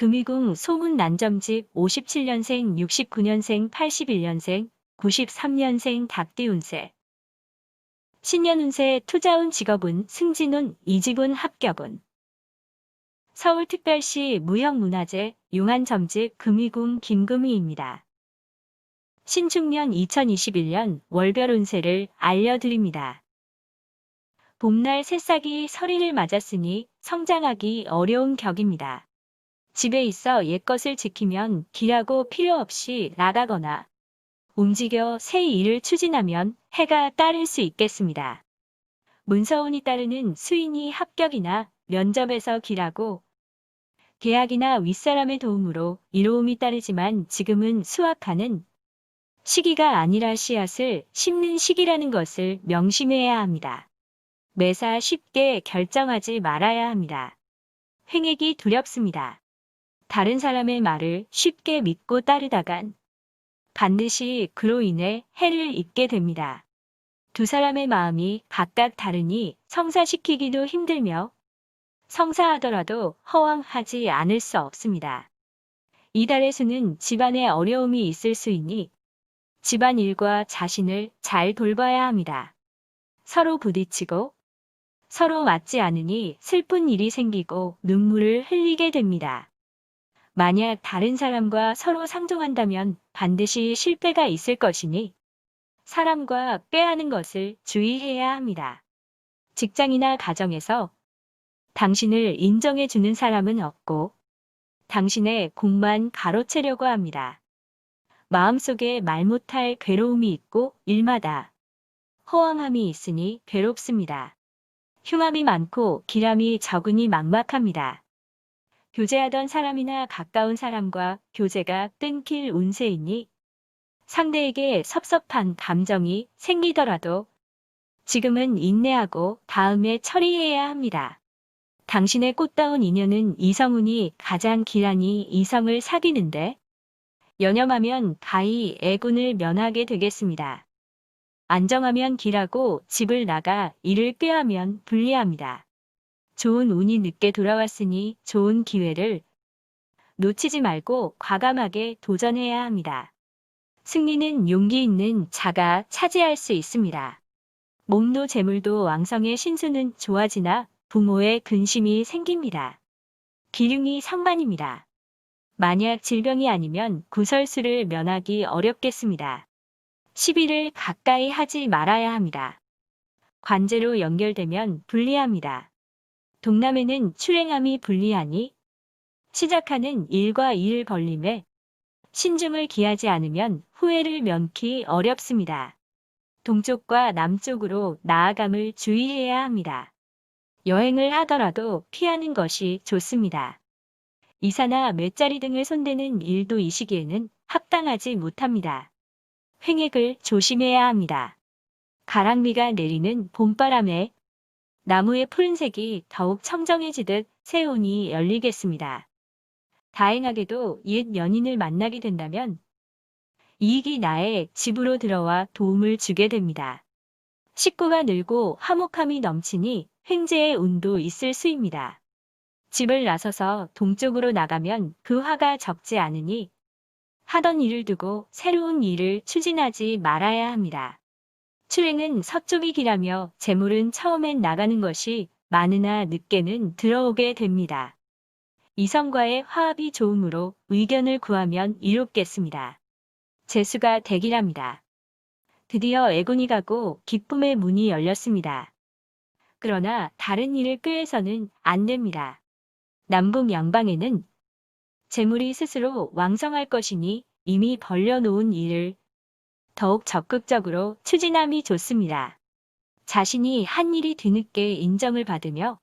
금이궁 소문난점집 57년생, 69년생, 81년생, 93년생 닭띠운세. 신년운세 투자운 직업운 승진운, 이직운, 합격운. 서울특별시 무형문화재 용안점집 금이궁 김금희입니다. 신축년 2021년 월별 운세를 알려드립니다. 봄날 새싹이 서리를 맞았으니 성장하기 어려운 격입니다. 집에 있어 옛것을 지키면 길하고 필요 없이 나가거나 움직여 새 일을 추진하면 해가 따를 수 있겠습니다. 문서운이 따르는 수인이 합격이나 면접에서 길하고 계약이나 윗사람의 도움으로 이로움이 따르지만 지금은 수확하는 시기가 아니라 씨앗을 심는 시기라는 것을 명심해야 합니다. 매사 쉽게 결정하지 말아야 합니다. 횡액이 두렵습니다. 다른 사람의 말을 쉽게 믿고 따르다간 반드시 그로 인해 해를 입게 됩니다. 두 사람의 마음이 각각 다르니 성사시키기도 힘들며 성사하더라도 허황하지 않을 수 없습니다. 이달의 수는 집안에 어려움이 있을 수이니 집안일과 자신을 잘 돌봐야 합니다. 서로 부딪히고 서로 맞지 않으니 슬픈 일이 생기고 눈물을 흘리게 됩니다. 만약 다른 사람과 서로 상종한다면 반드시 실패가 있을 것이니 사람과 꾀하는 것을 주의해야 합니다. 직장이나 가정에서 당신을 인정해주는 사람은 없고 당신의 공만 가로채려고 합니다. 마음속에 말 못할 괴로움이 있고 일마다 허황함이 있으니 괴롭습니다. 흉함이 많고 기람이 적으니 막막합니다. 교제하던 사람이나 가까운 사람과 교제가 끊길 운세이니 상대에게 섭섭한 감정이 생기더라도 지금은 인내하고 다음에 처리해야 합니다. 당신의 꽃다운 인연은 이성운이 가장 길하니 이성을 사귀는데 연염하면 가히 애군을 면하게 되겠습니다. 안정하면 길하고 집을 나가 일을 꾀하면 불리합니다. 좋은 운이 늦게 돌아왔으니 좋은 기회를 놓치지 말고 과감하게 도전해야 합니다. 승리는 용기 있는 자가 차지할 수 있습니다. 몸도 재물도 왕성의 신수는 좋아지나 부모의 근심이 생깁니다. 기륭이 상반입니다. 만약 질병이 아니면 구설수를 면하기 어렵겠습니다. 시비를 가까이 하지 말아야 합니다. 관제로 연결되면 불리합니다. 동남에는 출행함이 불리하니 시작하는 일과 일 벌림에 신중을 기하지 않으면 후회를 면키 어렵습니다. 동쪽과 남쪽으로 나아감을 주의해야 합니다. 여행을 하더라도 피하는 것이 좋습니다. 이사나 맷자리 등을 손대는 일도 이 시기에는 합당하지 못합니다. 횡액을 조심해야 합니다. 가랑비가 내리는 봄바람에 나무의 푸른색이 더욱 청정해지듯 새 운이 열리겠습니다. 다행하게도 옛 연인을 만나게 된다면 이익이 나의 집으로 들어와 도움을 주게 됩니다. 식구가 늘고 화목함이 넘치니 횡재의 운도 있을 수입니다. 집을 나서서 동쪽으로 나가면 그 화가 적지 않으니 하던 일을 두고 새로운 일을 추진하지 말아야 합니다. 출행은 서쪽이 길하며 재물은 처음엔 나가는 것이 많으나 늦게는 들어오게 됩니다. 이성과의 화합이 좋으므로 의견을 구하면 이롭겠습니다. 재수가 대길합니다. 드디어 애군이 가고 기쁨의 문이 열렸습니다. 그러나 다른 일을 꾀해서는 안 됩니다. 남북 양방에는 재물이 스스로 왕성할 것이니 이미 벌려놓은 일을 더욱 적극적으로 추진함이 좋습니다. 자신이 한 일이 뒤늦게 인정을 받으며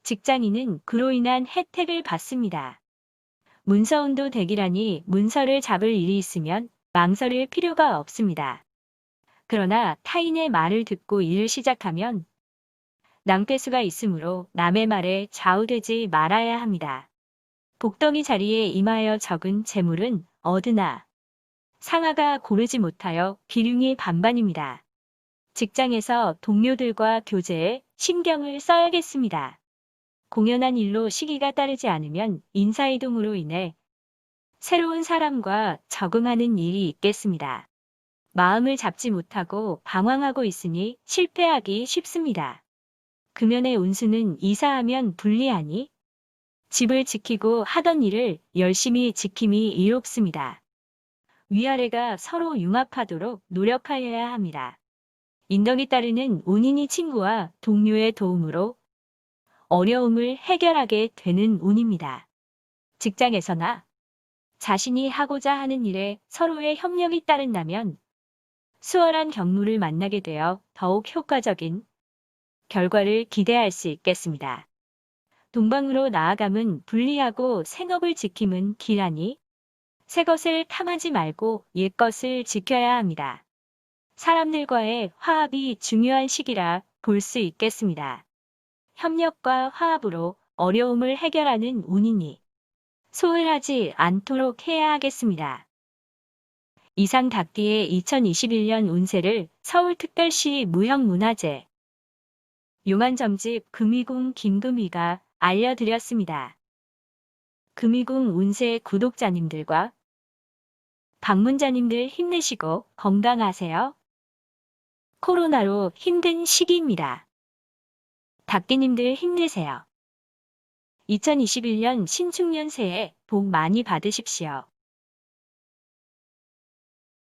직장인은 그로 인한 혜택을 받습니다. 문서운도 대기라니 문서를 잡을 일이 있으면 망설일 필요가 없습니다. 그러나 타인의 말을 듣고 일을 시작하면 낭패수가 있으므로 남의 말에 좌우되지 말아야 합니다. 복덩이 자리에 임하여 적은 재물은 얻으나 상하가 고르지 못하여 기륭이 반반입니다. 직장에서 동료들과 교제에 신경을 써야겠습니다. 공연한 일로 시기가 따르지 않으면 인사이동으로 인해 새로운 사람과 적응하는 일이 있겠습니다. 마음을 잡지 못하고 방황하고 있으니 실패하기 쉽습니다. 금연의 운수는 이사하면 불리하니 집을 지키고 하던 일을 열심히 지킴이 이롭습니다. 위아래가 서로 융합하도록 노력하여야 합니다. 인덕이 따르는 운이니 친구와 동료의 도움으로 어려움을 해결하게 되는 운입니다. 직장에서나 자신이 하고자 하는 일에 서로의 협력이 따른다면 수월한 경로를 만나게 되어 더욱 효과적인 결과를 기대할 수 있겠습니다. 동방으로 나아감은 불리하고 생업을 지킴은 기라니 새 것을 탐하지 말고 옛 것을 지켜야 합니다. 사람들과의 화합이 중요한 시기라 볼 수 있겠습니다. 협력과 화합으로 어려움을 해결하는 운이니 소홀하지 않도록 해야 하겠습니다. 이상 닭띠의 2021년 운세를 서울특별시 무형문화재 용안점집 금이궁 김금희가 알려드렸습니다. 금이궁 운세 구독자님들과 방문자님들 힘내시고 건강하세요. 코로나로 힘든 시기입니다. 닭띠님들 힘내세요. 2021년 신축년 새해 복 많이 받으십시오.